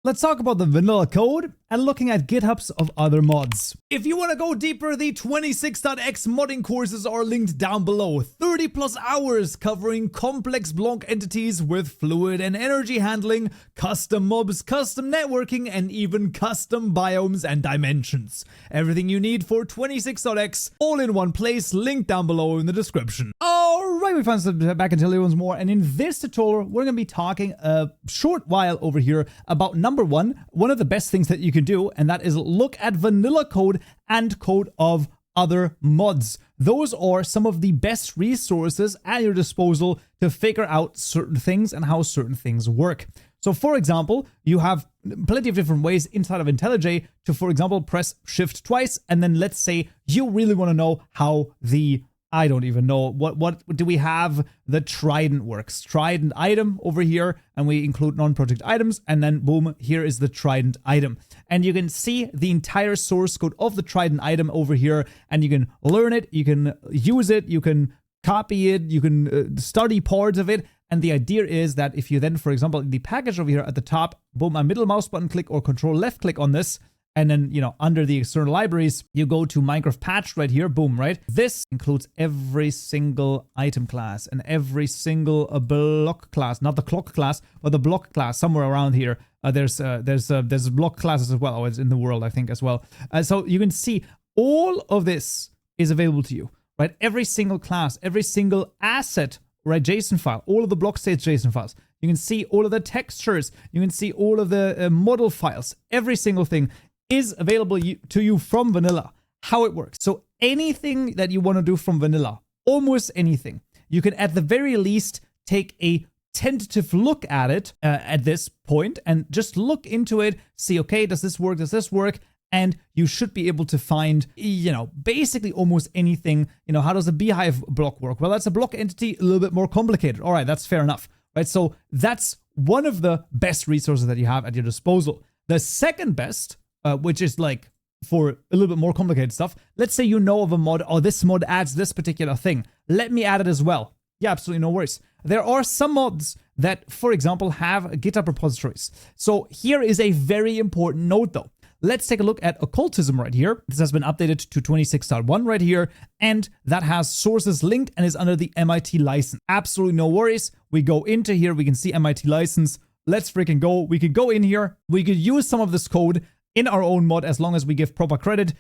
let's talk about the vanilla code and looking at GitHubs of other mods. If you want to go deeper, the 26.x modding courses are linked down below. 30 plus hours covering complex block entities with fluid and energy handling, custom mobs, custom networking, and even custom biomes and dimensions. Everything you need for 26.x all in one place, linked down below in the description. Alright, we found some back and tell you once more, and in this tutorial we're going to be talking a short while over here about number one of the best things that you can do, and that is look at vanilla code and code of other mods. Those are some of the best resources at your disposal to figure out certain things and how certain things work. So for example, you have plenty of different ways inside of IntelliJ to, for example, press shift twice, and then let's say you really want to know how the I don't even know, what do we have? The trident works. Trident item over here, and we include non-project items, and then boom, here is the trident item. And you can see the entire source code of the trident item over here, and you can learn it, you can use it, you can copy it, you can study parts of it. And the idea is that if you then, for example, in the package over here at the top, boom, a middle mouse button click or control left click on this, and then, you know, under the external libraries, you go to Minecraft patch right here, boom, right? This includes every single item class and every single block class, not the clock class, but the block class somewhere around here. There's block classes as well. Oh, it's in the world, I think, as well. So you can see all of this is available to you, right? Every single class, every single asset, right? JSON file, all of the block states JSON files. You can see all of the textures. You can see all of the model files, every single thing is available to you from vanilla, how it works. So anything that you want to do from vanilla, almost anything, you can at the very least take a tentative look at it at this point and just look into it, see, okay, does this work? Does this work? And you should be able to find, you know, basically almost anything. You know, how does a beehive block work? Well, that's a block entity, a little bit more complicated. All right, that's fair enough, right? So that's one of the best resources that you have at your disposal. The second best, which is like for a little bit more complicated stuff. Let's say you know of a mod, or this mod adds this particular thing. Let me add it as well. Yeah, absolutely no worries. There are some mods that, for example, have GitHub repositories. So here is a very important note though. Let's take a look at occultism right here. This has been updated to 26.1 right here, and that has sources linked and is under the MIT license. Absolutely no worries. We go into here, we can see MIT license. Let's freaking go. We could go in here. We could use some of this code in our own mod as long as we give proper credit,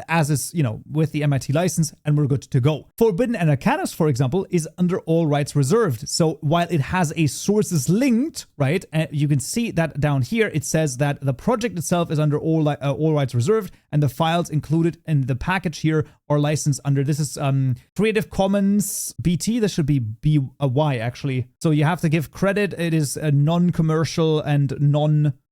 as is, you know, with the MIT license, and we're good to go. Forbidden and Arcanus, for example, is under all rights reserved. So while it has a sources linked, right, you can see that down here, it says that the project itself is under all rights reserved, and the files included in the package here are licensed under, this is Creative Commons BT, this should be BY actually. So you have to give credit, it is a non-commercial and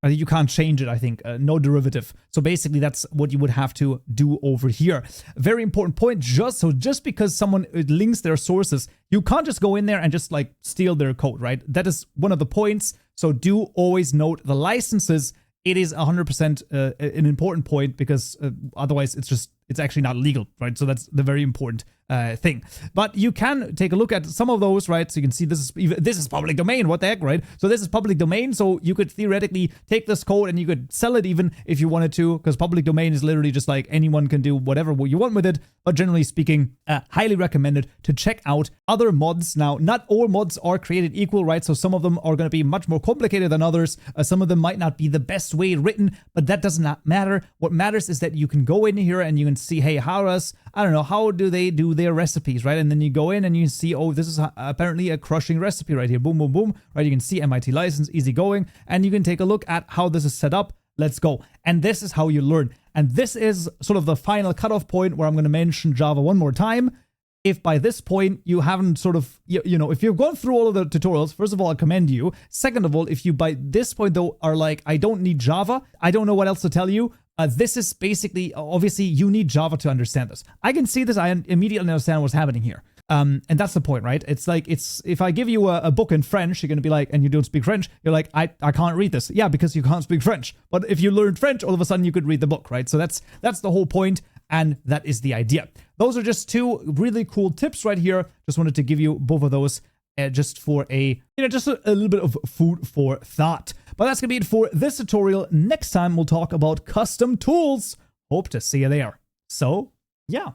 you can't change it, I think, no derivative. So basically that's what you would have to do over here. Very important point, just because someone links their sources, you can't just go in there and just like steal their code, right? That is one of the points. So do always note the licenses. It is 100% an important point, because otherwise it's actually not legal, right? So that's the very important thing. But you can take a look at some of those, right? So you can see this is public domain. What the heck, right? So this is public domain. So you could theoretically take this code and you could sell it even if you wanted to, because public domain is literally just like anyone can do whatever you want with it. But generally speaking, highly recommended to check out other mods. Now, not all mods are created equal, right? So some of them are going to be much more complicated than others. Some of them might not be the best way written, but that does not matter. What matters is that you can go in here and you can see, hey, how do they do their recipes, right? And then you go in and you see, oh, this is apparently a crushing recipe right here. Boom, boom, boom, right? You can see MIT license, easy going, and you can take a look at how this is set up. Let's go. And this is how you learn. And this is sort of the final cutoff point where I'm going to mention Java one more time. If by this point you haven't sort of, you know, if you've gone through all of the tutorials, first of all, I commend you. Second of all, if you by this point though are like, I don't need Java, I don't know what else to tell you, this is basically, obviously you need Java to understand this. I can see this, I immediately understand what's happening here. And that's the point, right? It's like, if I give you a book in French, you're going to be like, and you don't speak French, you're like, I can't read this. Yeah, because you can't speak French. But if you learned French, all of a sudden you could read the book, right? So that's the whole point, and that is the idea. Those are just two really cool tips right here. Just wanted to give you both of those just for a, just a little bit of food for thought. But that's going to be it for this tutorial. Next time, we'll talk about custom tools. Hope to see you there. So, yeah.